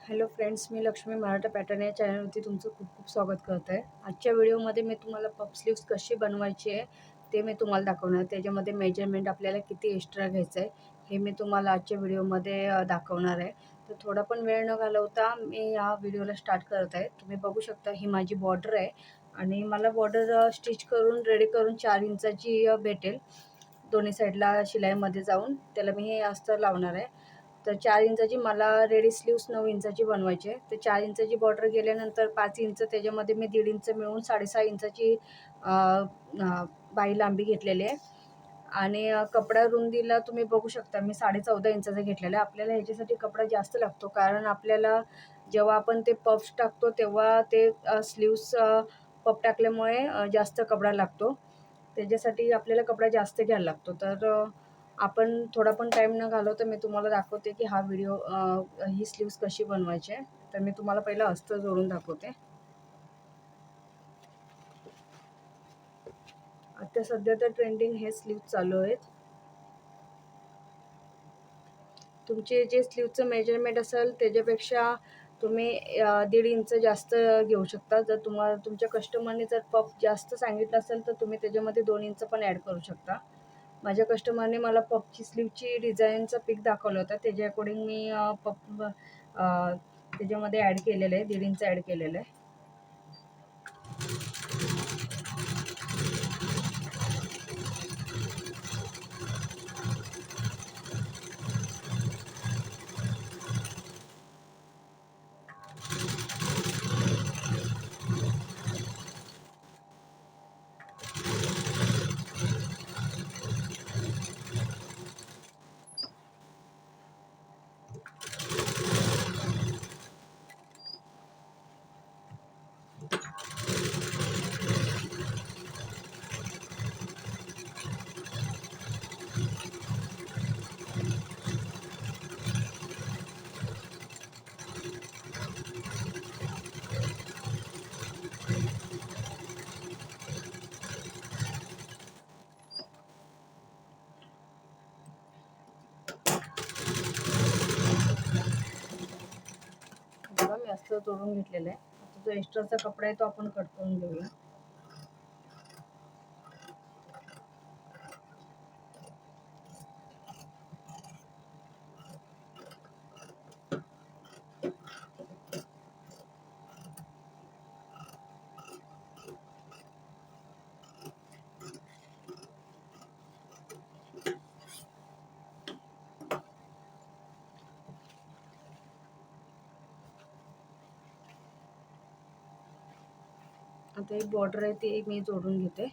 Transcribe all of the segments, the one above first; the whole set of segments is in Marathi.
हॅलो फ्रेंड्स, मी लक्ष्मी मराठा पॅटर्न या चॅनलवरती तुमचं खूप खूप स्वागत करत आहे. आजच्या व्हिडिओमध्ये मी तुम्हाला पफ स्लीव्स कशी बनवायची आहे ते मी तुम्हाला दाखवणार. त्याच्यामध्ये मेजरमेंट आपल्याला किती एक्स्ट्रा घ्यायचं आहे हे मी तुम्हाला आजच्या व्हिडिओमध्ये दाखवणार आहे. तर थोडा पण वेळ न घालवता मी या व्हिडिओला स्टार्ट करत आहे. तुम्ही बघू शकता ही माझी बॉर्डर आहे आणि मला बॉर्डर स्टिच करून रेडी करून 4 इंचाची भेटेल. दोन्ही साईडला शिलाईमध्ये जाऊन त्याला मी हे अस्तर लावणार आहे. तर 4 इंचाची मला रेडी स्लीव्स 9 इंचाची बनवायची आहे. तर 4 इंचाची बॉर्डर गेल्यानंतर 5 इंच त्याच्यामध्ये मी 1.5 इंच मिळून 6.5 इंचाची बाही लांबी घेतलेली आहे. आणि कपडा रुंदीला तुम्ही बघू शकता मी 14.5 इंचाचा घेतलेला आहे. आपल्याला ह्याच्यासाठी कपडा जास्त लागतो, कारण आपल्याला जेव्हा आपण ते पफ्स टाकतो तेव्हा ते स्लीव्स पफ टाकल्यामुळे जास्त कपडा लागतो. त्याच्यासाठी आपल्याला कपडा जास्त घ्यायला लागतो. तर आपण थोडा पण टाईम न घालवता मी तुम्हाला दाखवते की हा व्हिडिओ ही स्लीव्स कशी बनवायची आहे. तर मी तुम्हाला पहिलं अस्तर जोडून दाखवते. आता सध्या तर ट्रेंडिंग हे स्लीव्स चालू आहेत. तुमचे जे स्लीव्हचं मेजरमेंट असेल त्याच्यापेक्षा तुम्ही 1.5 इंच जास्त घेऊ शकता. जर तुम्हाला तुमच्या कस्टमरने जर पफ जास्त सांगितलं असेल तर तुम्ही त्याच्यामध्ये 2 इंच पण ॲड करू शकता. माझ्या कस्टमरने मला पफची स्लीवची डिझाईनचा पिक दाखवला होता, त्याच्या अकॉर्डिंग मी पफ त्याच्यामध्ये ॲड केलेलं आहे, 1.5 इंच ॲड केलेलं आहे. बघा मी अस्तर तोडून घेतलेलं आहे. आता जो एक्स्ट्राचा कपडा आहे तो आपण कट करून घेऊया. आता एक बॉर्डर आहे ती मी जोडून घेते.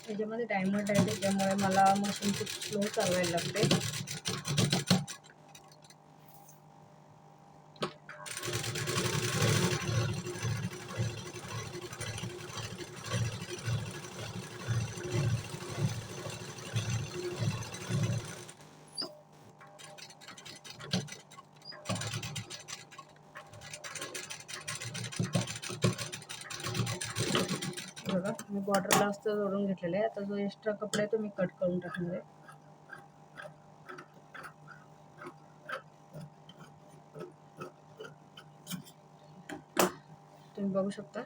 त्याच्यामध्ये डायमंड आहे त्याच्यामुळे मला मशीन खूप स्लो चालवायला लागते. मी बॉर्डरला असतं जोडून घेतलेलं आहे. आता जो एक्स्ट्रा कपडा आहे तो मी कट करून टाकणार आहे. तुम्ही बघू शकता.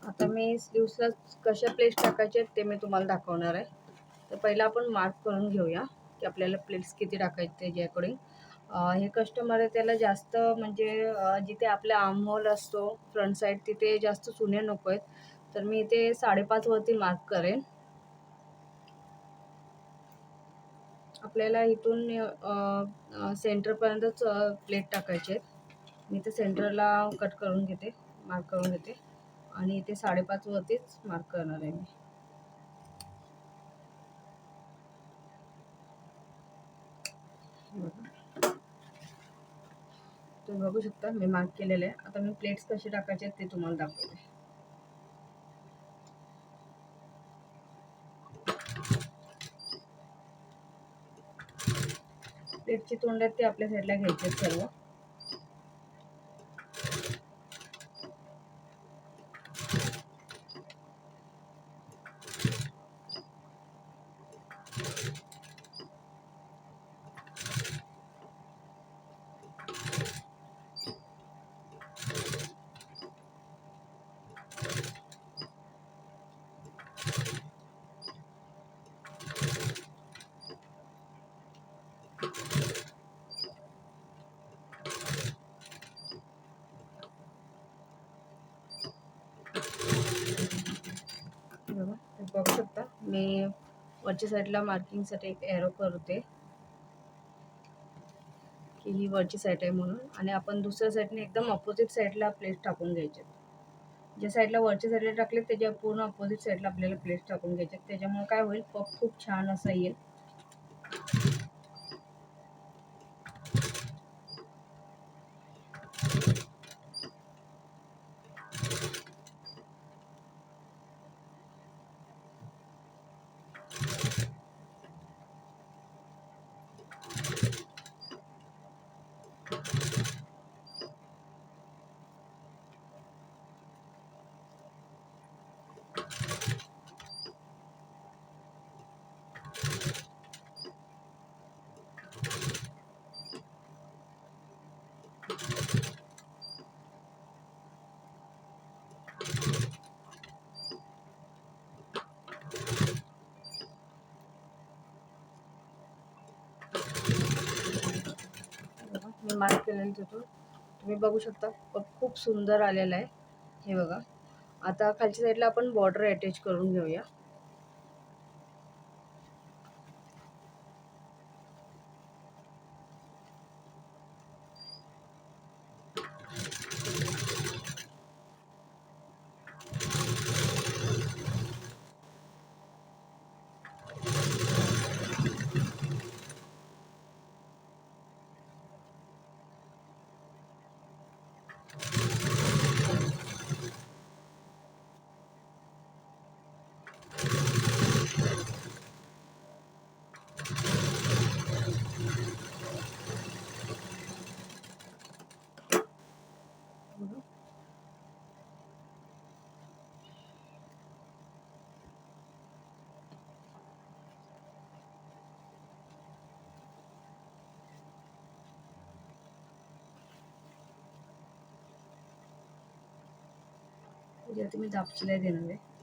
आता मी स्लीव्सला कशा प्लेट्स टाकायचे ते मी तुम्हाला दाखवणार आहे. तर पहिला आपण मार्क करून घेऊया की आपल्याला प्लेट्स किती टाकायचे त्याच्या अकॉर्डिंग. हे कस्टमर आहे त्याला जास्त म्हणजे जिथे आपला आर्महोल असतो फ्रंट साईड तिथे जास्त चुने नको आहेत, तर मी इथे 5.5 वरती मार्क करेन. आपल्याला इथून सेंटरपर्यंतच प्लेट टाकायचे आहेत. मी ते सेंटरला कट करून घेते, मार्क करून घेते आणि इथे 5.5 वरतीच मार्क करणार आहे मी. तुम्ही बघू शकता मी मार्क केलेले आहे. आता मी प्लेट्स कसे टाकायचे ते तुम्हाला दाखवते. प्लेटची तोंड आहेत ते आपल्या साईडला घ्यायचे सर्व. बघू शकता मी वरच्या साईडला मार्किंगसाठी एक एरो करते की ही वरची साईड आहे म्हणून, आणि आपण दुसऱ्या साईडने एकदम अपोजिट साईडला प्लेट टाकून घ्यायचे. ज्या साईडला वरच्या साईडला टाकले त्याच्या पूर्ण अपोजिट साईडला आपल्याला प्लेट टाकून घ्यायचे. त्याच्यामुळे काय होईल, पफ खूप छान असा येईल. मी मार्क केलेलं तिथून तुम्ही बघू शकता पफ खूप सुंदर आलेला आहे. हे बघा. आता खालच्या साईडला आपण बॉर्डर अटॅच करून घेऊया. जे तुम्ही दाबशिलाई देणार आहे.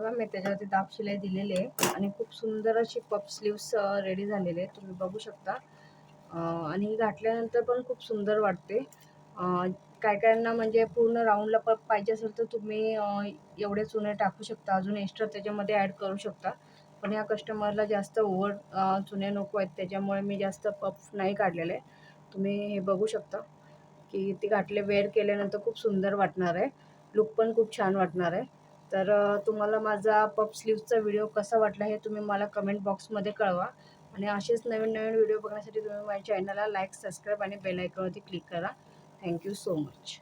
बघा मी त्याच्यावरती दाब शिलाई दिलेली आहे आणि खूप सुंदर अशी पफ स्लीव्स रेडी झालेले आहे, तुम्ही बघू शकता. आणि घातल्यानंतर पण खूप सुंदर वाटते. काय कायांना म्हणजे पूर्ण राऊंडला पफ पाहिजे असेल तर तुम्ही एवढे चुने टाकू शकता, अजून एक्स्ट्रा त्याच्यामध्ये ॲड करू शकता. पण या कस्टमरला जास्त ओव्हर चुने नको आहेत, त्याच्यामुळे मी जास्त पफ नाही काढलेले. तुम्ही हे बघू शकता की ते वेअर केल्यानंतर खूप सुंदर वाटणार आहे, लुक पण खूप छान वाटणार आहे. तर तुम्हाला माझा पफ स्लीव्हचा व्हिडिओ कसा वाटला हे तुम्ही मला कमेंट बॉक्समध्ये कळवा. आणि असेच नवीन नवीन व्हिडिओ बघण्यासाठी तुम्ही माझ्या चॅनलला लाईक, सबस्क्राईब आणि बेल आयकॉनवरती क्लिक करा. Thank you so much.